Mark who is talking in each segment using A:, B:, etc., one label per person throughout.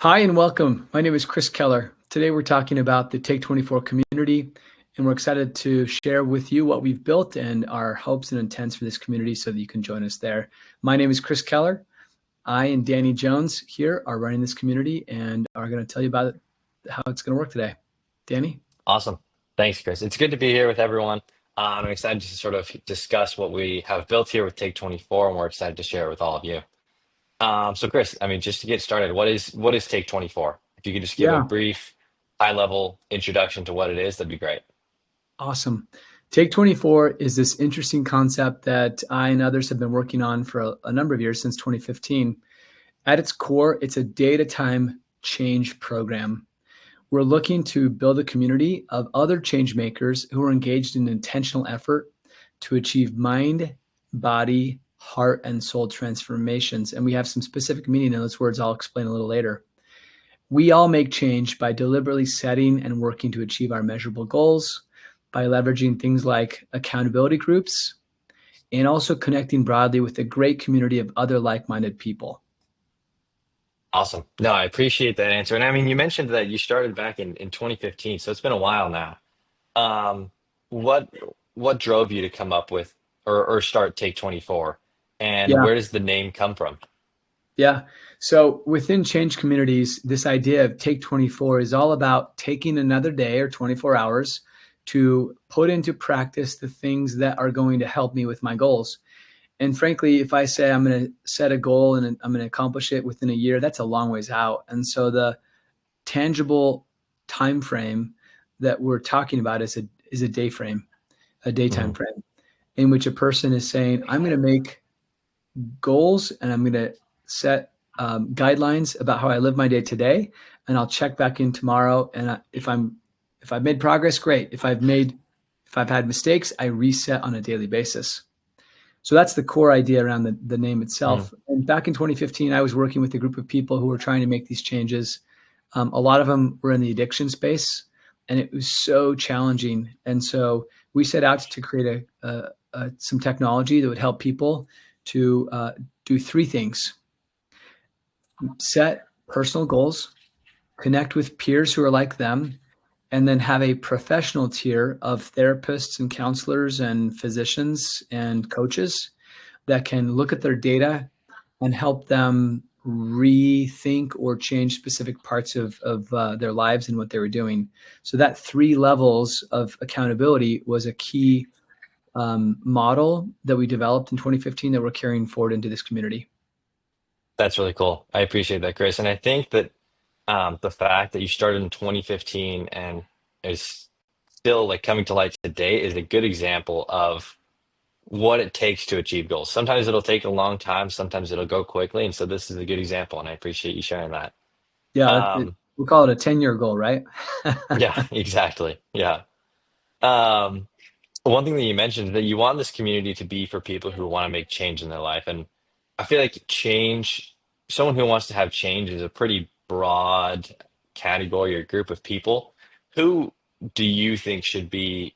A: Hi and welcome. My name is Chris Keller. Today we're talking about the Take24 community, and we're excited to share with you what we've built and our hopes and intents for this community so that you can join us there. My name is Chris Keller. I and Danny Jones here are running this community and are going to tell you about how it's going to work today. Danny?
B: Awesome. Thanks, Chris. It's good to be here with everyone. I'm excited to sort of discuss what we have built here with Take24, and we're excited to share it with all of you. So, Chris, I mean, just to get started, what is Take24? If you could just give a
A: Yeah,
B: brief, high-level introduction to what it is, that'd be great.
A: awesome. Take24 is this interesting concept that I and others have been working on for a number of years, since 2015. At its core, it's a data-time change program. We're looking to build a community of other change makers who are engaged in intentional effort to achieve mind, body, heart, and soul transformations. And we have some specific meaning in those words I'll explain a little later. We all make change by deliberately setting and working to achieve our measurable goals, by leveraging things like accountability groups, and also connecting broadly with a great community of other like-minded people.
B: Awesome. No, I appreciate that answer. And I mean, you mentioned that you started back in 2015, so it's been a while now. Um, what what drove you to come up with or start Take24, and
A: Yeah.
B: where does the name come from?
A: Yeah. So within change communities, this idea of Take24 is all about taking another day or 24 hours to put into practice the things that are going to help me with my goals. And frankly, if I say I'm going to set a goal and I'm going to accomplish it within a year, that's a long ways out. And so the tangible time frame that we're talking about is a day frame, a daytime
B: Mhm.
A: frame, in which a person is saying, I'm going to make goals and I'm going to set guidelines about how I live my day today, and I'll check back in tomorrow. And if I've made progress, great. If I've had mistakes, I reset on a daily basis. So that's the core idea around the name
B: Mhm.
A: itself. And back in 2015, I was working with a group of people who were trying to make these changes. A lot of them were in the addiction space, and it was so challenging. And so we set out to create some technology that would help people to do three things: set personal goals, connect with peers who are like them, and then have a professional tier of therapists and counselors and physicians and coaches that can look at their data and help them rethink or change specific parts of their lives and what they were doing. So that three levels of accountability was a key model that we developed in 2015 that we're carrying forward into this community.
B: That's really cool. I appreciate that, Chris. And I think that the fact that you started in 2015 and is still like coming to light today is a good example of what it takes to achieve goals. Sometimes it'll take a long time, sometimes it'll go quickly. And so this is a good example, and I appreciate you sharing that.
A: Yeah,
B: Um,
A: we call it a 10-year goal, right?
B: yeah, exactly. Yeah. Um, One thing that you mentioned is that you want this community to be for people who want to make change in their life. And I feel like change, someone who wants to have change is a pretty broad category or group of people. Who do you think should be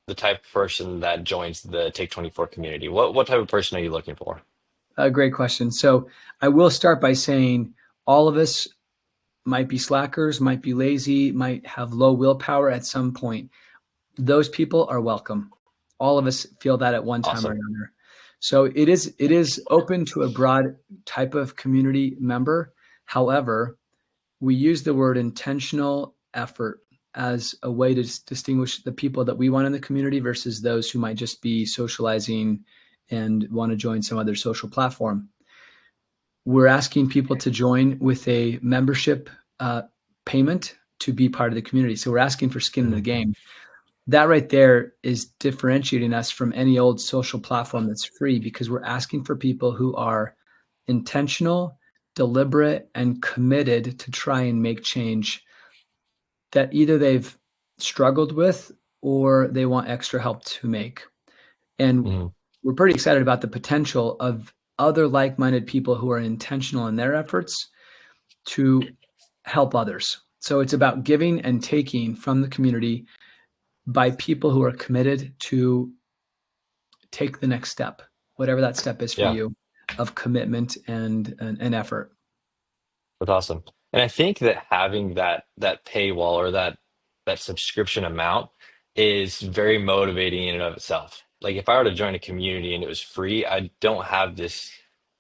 B: the type of person that joins the Take24 community? What type of person are you looking for?
A: A great question. So I will start by saying all of us might be slackers, might be lazy, might have low willpower at some point. Those people are welcome. All of us feel that at one time or
B: Awesome.
A: another. So it is open to a broad type of community member. However, we use the word intentional effort as a way to distinguish the people that we want in the community versus those who might just be socializing and want to join some other social platform. We're asking people to join with a membership uh, payment to be part of the community. So we're asking for skin in the
B: Mhm.
A: game. That right there is differentiating us from any old social platform that's free, because we're asking for people who are intentional, deliberate, and committed to try and make change that either they've struggled with or they want extra help to make. And
B: Mhm.
A: we're pretty excited about the potential of other like-minded people who are intentional in their efforts to help others. So it's about giving and taking from the community by people who are committed to take the next step, whatever that step is for
B: Yeah,
A: you, of commitment and effort.
B: that's awesome. And I think that having that paywall or that subscription amount is very motivating in and of itself. Like if I were to join a community and it was free, I don't have this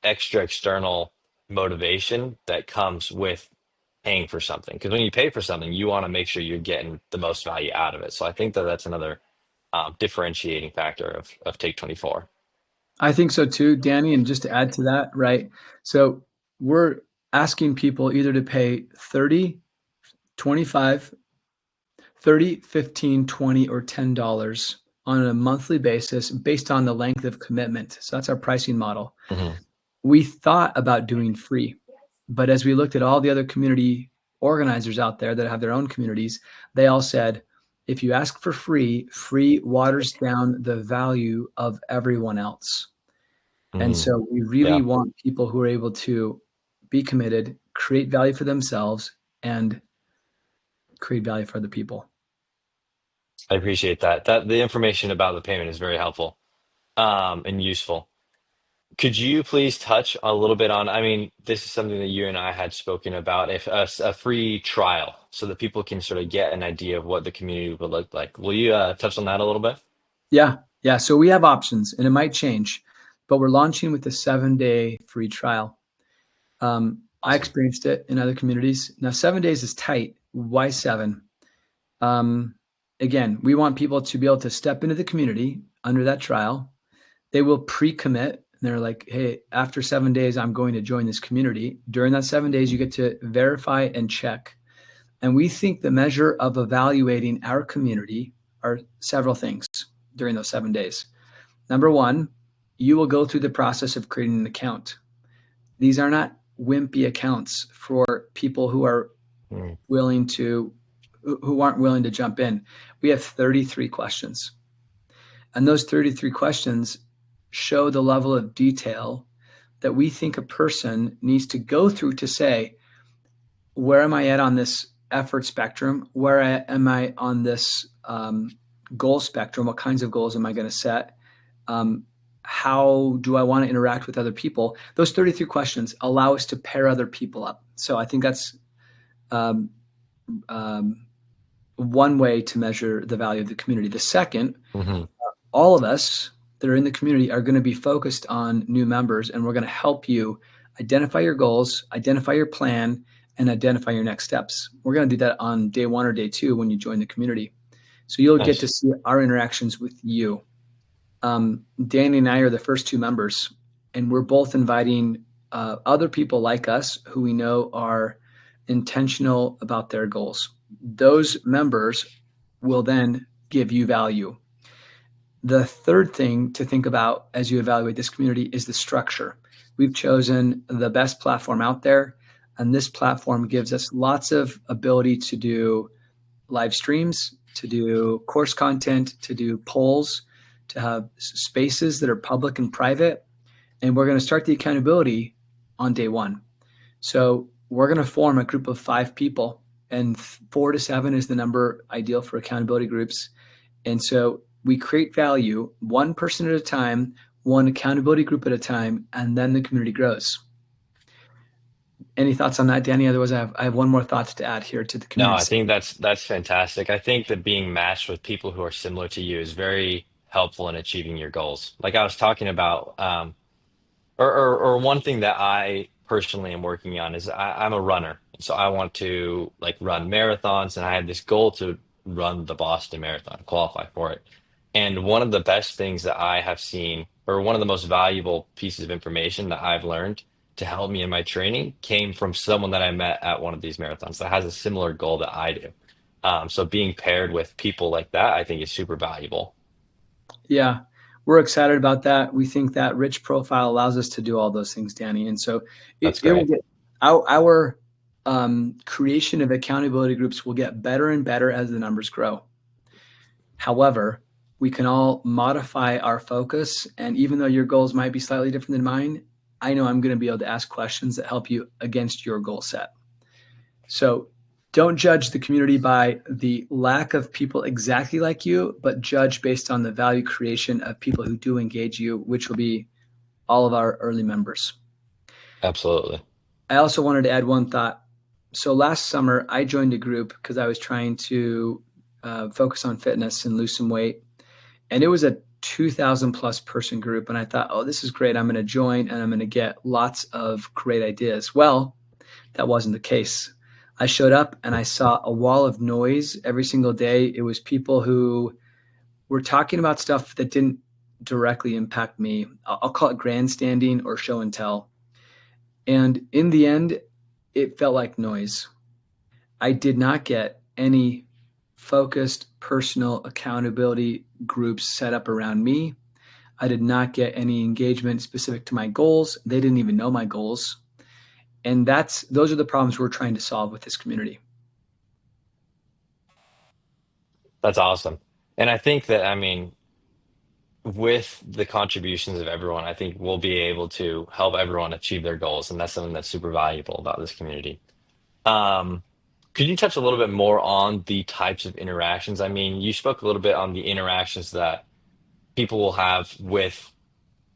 B: extra external motivation that comes with paying for something. Because when you pay for something, you want to make sure you're getting the most value out of it. So I think that that's another differentiating factor of Take 24.
A: I think so too, Danny. And just to add to that, right? So we're asking people either to pay 30, 25, 30, 15, 20, or $10 on a monthly basis based on the length of commitment. So that's our pricing model.
B: Hmm.
A: We thought about doing free, but as we looked at all the other community organizers out there that have their own communities, they all said, if you ask for free, free waters down the value of everyone else. And
B: Hmm.
A: so we really
B: Yeah,
A: want people who are able to be committed, create value for themselves, and create value for other people.
B: I appreciate that. That the information about the payment is very helpful and useful. Could you please touch a little bit on, I mean, this is something that you and I had spoken about, if a free trial so that people can sort of get an idea of what the community would look like. Will you touch on that a little bit?
A: Yeah, yeah. So we have options, and it might change, but we're launching with a 7-day free trial. I
B: Awesome.
A: experienced it in other communities. Now, 7 days is tight. Why seven? Um, Again, we want people to be able to step into the community under that trial. They will pre-commit. And they're like, hey, after 7 days, I'm going to join this community. During that 7 days, you get to verify and check. And we think the measure of evaluating our community are several things during those 7 days. Number one, you will go through the process of creating an account. These are not wimpy accounts for people who are
B: Mm,
A: willing to who aren't willing to jump in. We have 33 questions. And those 33 questions show the level of detail that we think a person needs to go through to say, where am I at on this effort spectrum? Where am I on this goal spectrum? What kinds of goals am I going to set? Um, how do I want to interact with other people? Those 33 questions allow us to pair other people up. So I think that's um, um, one way to measure the value of the community. The second,
B: hmm.
A: all of us that are in the community are going to be focused on new members, and we're going to help you identify your goals, identify your plan, and identify your next steps. We're going to do that on day one or day two when you join the community. So you'll get to
B: Nice.
A: see our interactions with you. Danny and I are the first two members, and we're both inviting other people like us who we know are intentional about their goals. Those members will then give you value. The third thing to think about as you evaluate this community is the structure. We've chosen the best platform out there, and this platform gives us lots of ability to do live streams, to do course content, to do polls, to have spaces that are public and private. And we're going to start the accountability on day one. So we're going to form a group of 5 people, and 4 to 7 is the number ideal for accountability groups. And so we create value one person at a time, one accountability group at a time, and then the community grows. Any thoughts on that, Danny? Otherwise, I have one more thought to add here to the
B: No,
A: community.
B: I think that's fantastic. I think that being matched with people who are similar to you is very helpful in achieving your goals. Like I was talking about, or one thing that I personally am working on is I'm a runner. So I want to like run marathons, and I had this goal to run the Boston Marathon, qualify for it. And one of the best things that I have seen, or one of the most valuable pieces of information that I've learned to help me in my training came from someone that I met at one of these marathons that has a similar goal that I do. So being paired with people like that, I think is super valuable.
A: Yeah, we're excited about that. We think that rich profile allows us to do all those things, Danny. And so
B: That's
A: it will
B: great.
A: get our creation of accountability groups will get better and better as the numbers grow. However, we can all modify our focus. And even though your goals might be slightly different than mine, I know I'm going to be able to ask questions that help you against your goal set. So don't judge the community by the lack of people exactly like you, but judge based on the value creation of people who do engage you, which will be all of our early members.
B: Absolutely.
A: I also wanted to add one thought. So last summer, I joined a group because I was trying to focus on fitness and lose some weight. And it was a 2,000 plus person group. And I thought, oh, this is great. I'm going to join and I'm going to get lots of great ideas. Well, that wasn't the case. I showed up and I saw a wall of noise every single day. It was people who were talking about stuff that didn't directly impact me. I'll call it grandstanding or show and tell. And in the end, it felt like noise. I did not get any focused personal accountability groups set up around me. I did not get any engagement specific to my goals. They didn't even know my goals. And those are the problems we're trying to solve with this community.
B: That's awesome. And I think that, I mean, with the contributions of everyone, I think we'll be able to help everyone achieve their goals. And that's something that's super valuable about this community. Um, could you touch a little bit more on the types of interactions? I mean, you spoke a little bit on the interactions that people will have with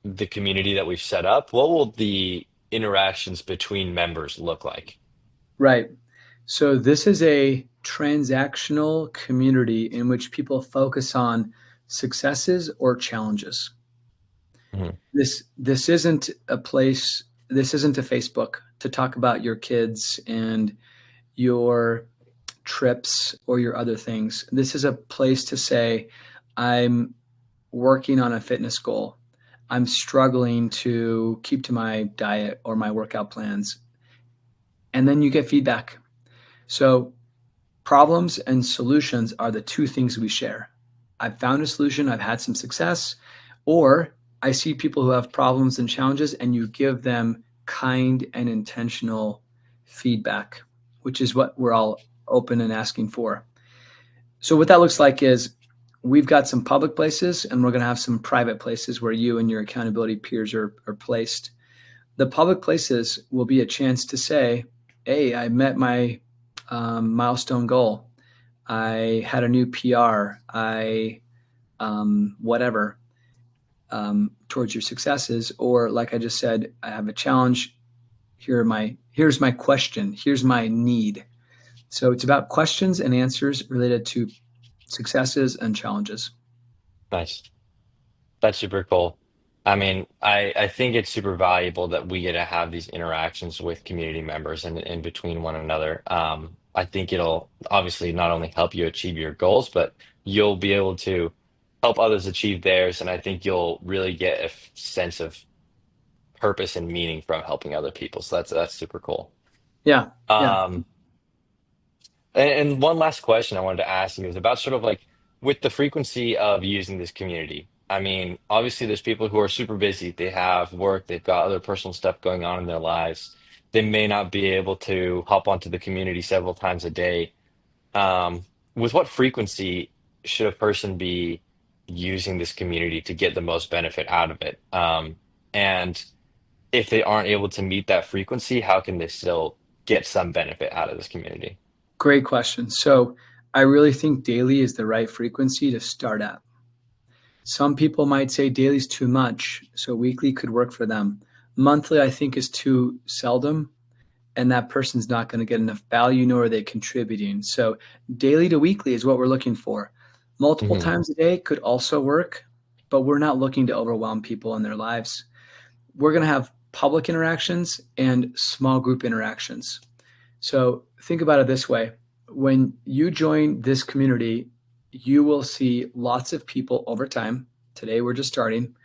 B: the community that we've set up. What will the interactions between members look like?
A: Right. So this is a transactional community in which people focus on successes or challenges.
B: Mhm.
A: This isn't a place, this isn't a Facebook to talk about your kids and your trips or your other things. This is a place to say, I'm working on a fitness goal. I'm struggling to keep to my diet or my workout plans. And then you get feedback. So problems and solutions are the two things we share. I've found a solution, I've had some success, or I see people who have problems and challenges, and you give them kind and intentional feedback, which is what we're all open and asking for. So, what that looks like is we've got some public places, and we're going to have some private places where you and your accountability peers are placed. The public places will be a chance to say, hey, I met my milestone goal. I had a new PR. Whatever, towards your successes. Or like I just said, I have a challenge. Here's my question. Here's my need. So it's about questions and answers related to successes and challenges.
B: Nice. That's super cool. I mean, I think it's super valuable that we get to have these interactions with community members and in between one another. I think it'll obviously not only help you achieve your goals, but you'll be able to help others achieve theirs. And I think you'll really get a sense of purpose and meaning from helping other people. So that's super cool.
A: Yeah. Yeah.
B: Um, and one last question I wanted to ask you is about sort of like with the frequency of using this community. I mean, obviously, there's people who are super busy. They have work, they've got other personal stuff going on in their lives. They may not be able to hop onto the community several times a day. With what frequency should a person be using this community to get the most benefit out of it? And if they aren't able to meet that frequency, how can they still get some benefit out of this community?
A: Great question. So I really think daily is the right frequency to start at. Some people might say daily is too much, so weekly could work for them. Monthly, I think, is too seldom, and that person's not going to get enough value, nor are they contributing. So daily to weekly is what we're looking for. Multiple
B: Mhm.
A: times a day could also work, but we're not looking to overwhelm people in their lives. We're going to have public interactions and small group interactions. So think about it this way. When you join this community, you will see lots of people over time. Today, we're just starting,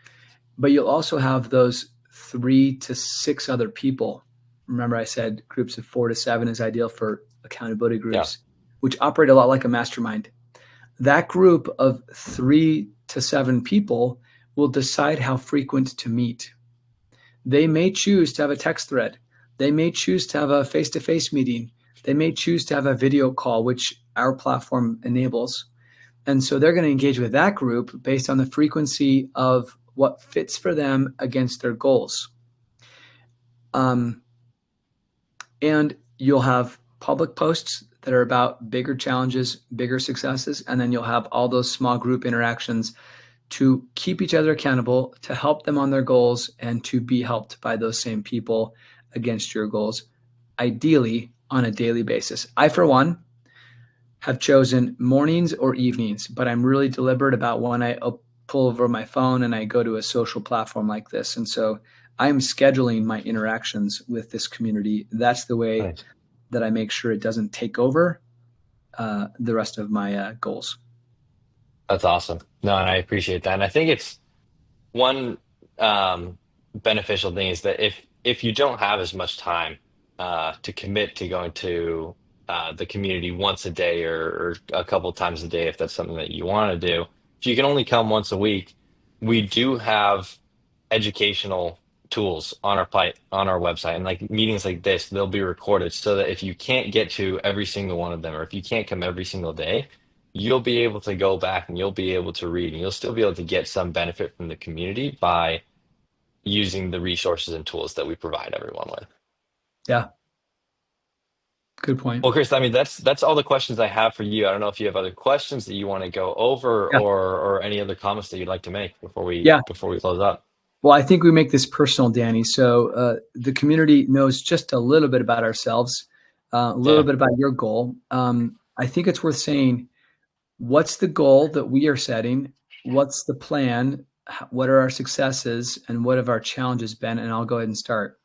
A: but you'll also have those 3 to 6 other people. Remember, I said groups of 4 to 7 is ideal for accountability
B: Yeah.
A: groups, which operate a lot like a mastermind. That group of 3 to 7 people will decide how frequent to meet. They may choose to have a text thread. They may choose to have a face to face meeting. They may choose to have a video call, which our platform enables. And so they're going to engage with that group based on the frequency of what fits for them against their goals. Um, and you'll have public posts that are about bigger challenges, bigger successes, and then you'll have all those small group interactions to keep each other accountable, to help them on their goals, and to be helped by those same people against your goals. Ideally, on a daily basis. I, for one, have chosen mornings or evenings, but I'm really deliberate about when I pull over my phone and I go to a social platform like this. And so I'm scheduling my interactions with this community. That's the way
B: Nice.
A: that I make sure it doesn't take over the rest of my goals.
B: That's awesome. No, and I appreciate that. And I think it's one beneficial thing is that if you don't have as much time to commit to going to the community once a day or a couple times a day, if that's something that you want to do, if you can only come once a week, we do have educational tools on on our website, and like meetings like this, they'll be recorded so that if you can't get to every single one of them, or if you can't come every single day, you'll be able to go back and you'll be able to read and you'll still be able to get some benefit from the community by using the resources and tools that we provide everyone with.
A: Yeah, good point.
B: Well, Chris, I mean that's all the questions I have for you. I don't know if you have other questions that you want to go over
A: Yeah.
B: or any other comments that you'd like to make
A: Yeah.
B: before we close up.
A: Well, I think we make this personal, Danny. So the community knows just a little bit about ourselves, a little
B: Yeah.
A: bit about your goal. I think it's worth saying, what's the goal that we are setting? What's the plan? What are our successes and what have our challenges been? And I'll go ahead and start.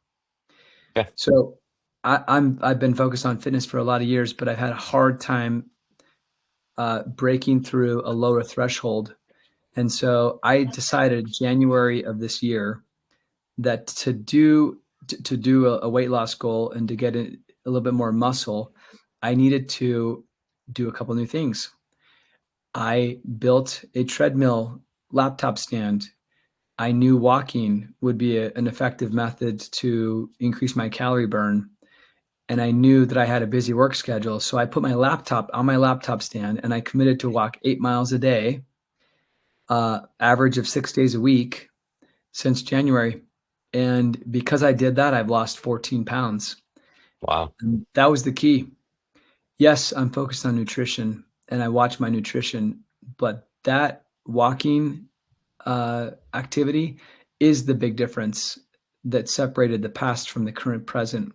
B: Okay.
A: So I've been focused on fitness for a lot of years, but I've had a hard time breaking through a lower threshold. And so I decided January of this year that to do a weight loss goal and to get a little bit more muscle, I needed to do a couple new things. I built a treadmill laptop stand. I knew walking would be an effective method to increase my calorie burn. And I knew that I had a busy work schedule. So I put my laptop on my laptop stand and I committed to walk 8 miles a day, average of 6 days a week since January. And because I did that, I've lost 14 pounds.
B: Wow.
A: And that was the key. Yes, I'm focused on nutrition and I watch my nutrition, but that walking activity is the big difference that separated the past from the current present.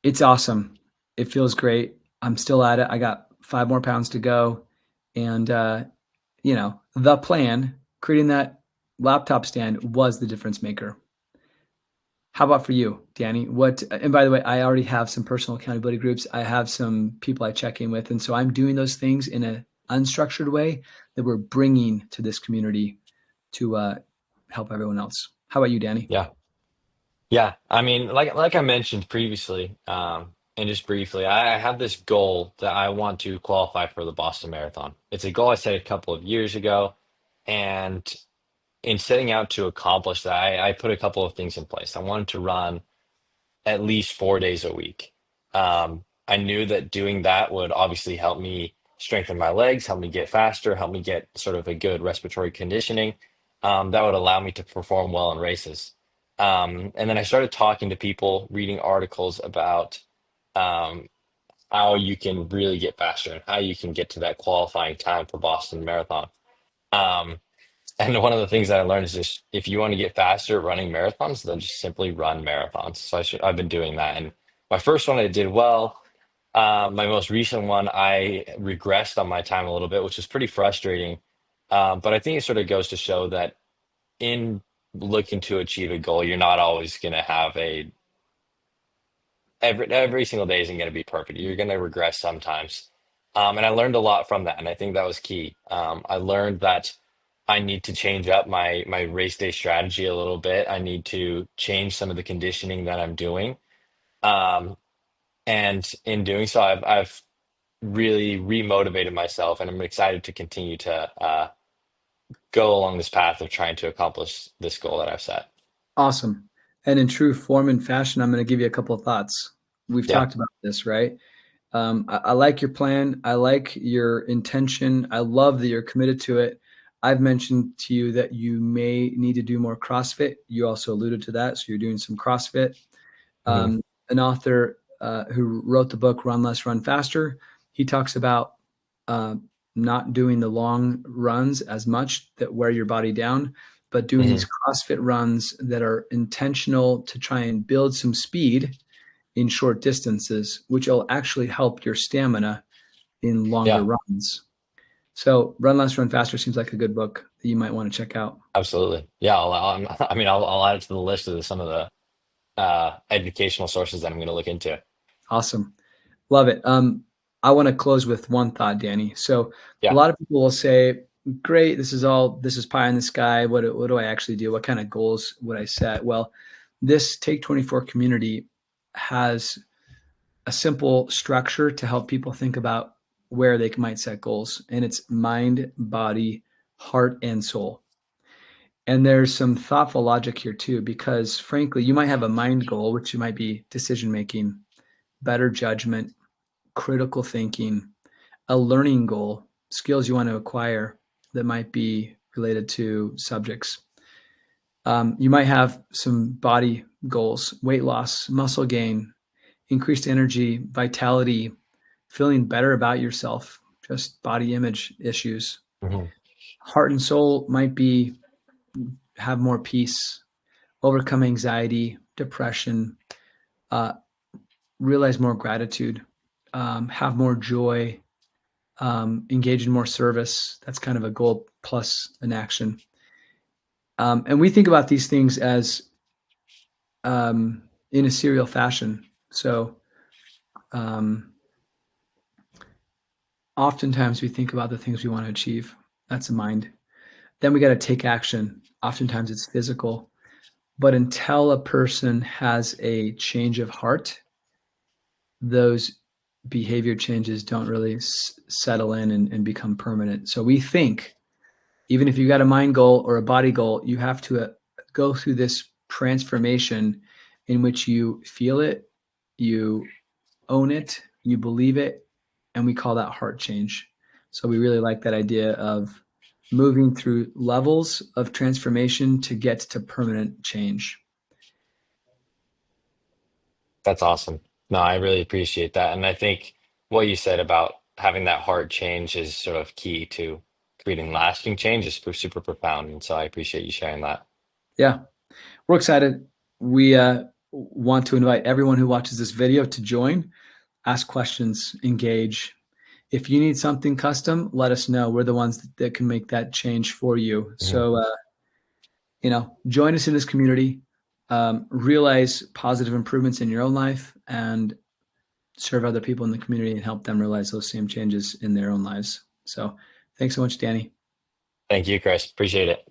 A: It's awesome. It feels great. I'm still at it. I got 5 more pounds to go. And, the plan, creating that laptop stand was the difference maker. How about for you, Danny? And by the way, I already have some personal accountability groups. I have some people I check in with. And so I'm doing those things in an unstructured way that we're bringing to this community to help everyone else. How about you, Danny?
B: Yeah. Yeah. I mean, like I mentioned previously, and just briefly, I have this goal that I want to qualify for the Boston Marathon. It's a goal I set a couple of years ago, and in setting out to accomplish that, I put a couple of things in place. I wanted to run at least 4 days a week. I knew that doing that would obviously help me strengthen my legs, help me get faster, help me get sort of a good respiratory conditioning. That would allow me to perform well in races. And then I started talking to people, reading articles about um, how you can really get faster and how you can get to that qualifying time for Boston Marathon. Um, and one of the things that I learned is just if you want to get faster at running marathons, then just simply run marathons. So I've been doing that. And my first one I did well. My most recent one, I regressed on my time a little bit, which is pretty frustrating. But I think it sort of goes to show that in looking to achieve a goal, you're not always going to have every single day isn't going to be perfect. You're going to regress sometimes. And I learned a lot from that, and I think that was key. I learned that I need to change up my race day strategy a little bit. I need to change some of the conditioning that I'm doing. Um, and in doing so, I've really remotivated myself, and I'm excited to continue to go along this path of trying to accomplish this goal that I've set.
A: Awesome. And in true form and fashion, I'm going to give you a couple of thoughts. We've
B: Yeah.
A: talked about this, right? I like your plan. I like your intention. I love that you're committed to it. I've mentioned to you that you may need to do more CrossFit. You also alluded to that. So you're doing some CrossFit.
B: Hmm.
A: An author who wrote the book Run Less, Run Faster, he talks about uh, not doing the long runs as much that wear your body down, but doing these
B: Hmm.
A: CrossFit runs that are intentional to try and build some speed in short distances, which will actually help your stamina in longer
B: Yeah,
A: runs. So Run Less, Run Faster seems like a good book that you might want to check out.
B: absolutely. Yeah, I mean, I'll add it to the list of some of the educational sources that I'm going to look into.
A: Awesome. Love it. I want to close with one thought, Danny. So a
B: Yeah.
A: lot of people will say, great, this is pie in the sky. What do I actually do? What kind of goals would I set? Well, this Take 24 community has a simple structure to help people think about where they might set goals. And it's mind, body, heart, and soul. And there's some thoughtful logic here too, because frankly, you might have a mind goal, which might be decision making, better judgment, critical thinking, a learning goal, skills you want to acquire that might be related to subjects. You might have some body goals, weight loss, muscle gain, increased energy, vitality, feeling better about yourself, just body image issues.
B: Hmm.
A: Heart and soul might be have more peace, overcome anxiety, depression, uh, realize more gratitude, have more joy, engage in more service. That's kind of a goal plus an action. And we think about these things as in a serial fashion. So um, oftentimes we think about the things we want to achieve. That's a mind. Then we got to take action. Oftentimes it's physical. But until a person has a change of heart, those behavior changes don't really settle in and become permanent. So we think, even if you got a mind goal or a body goal, you have to go through this transformation in which you feel it, you own it, you believe it, and we call that heart change. So we really like that idea of moving through levels of transformation to get to permanent change.
B: That's awesome. No, I really appreciate that. And I think what you said about having that heart change is sort of key to creating lasting change is super profound. And so I appreciate you sharing that.
A: Yeah, we're excited. We want to invite everyone who watches this video to join, ask questions, engage. If you need something custom, let us know. We're the ones that can make that change for you.
B: Mhm.
A: So, join us in this community, realize positive improvements in your own life, and serve other people in the community and help them realize those same changes in their own lives. So, thanks so much, Danny.
B: Thank you, Chris. Appreciate it.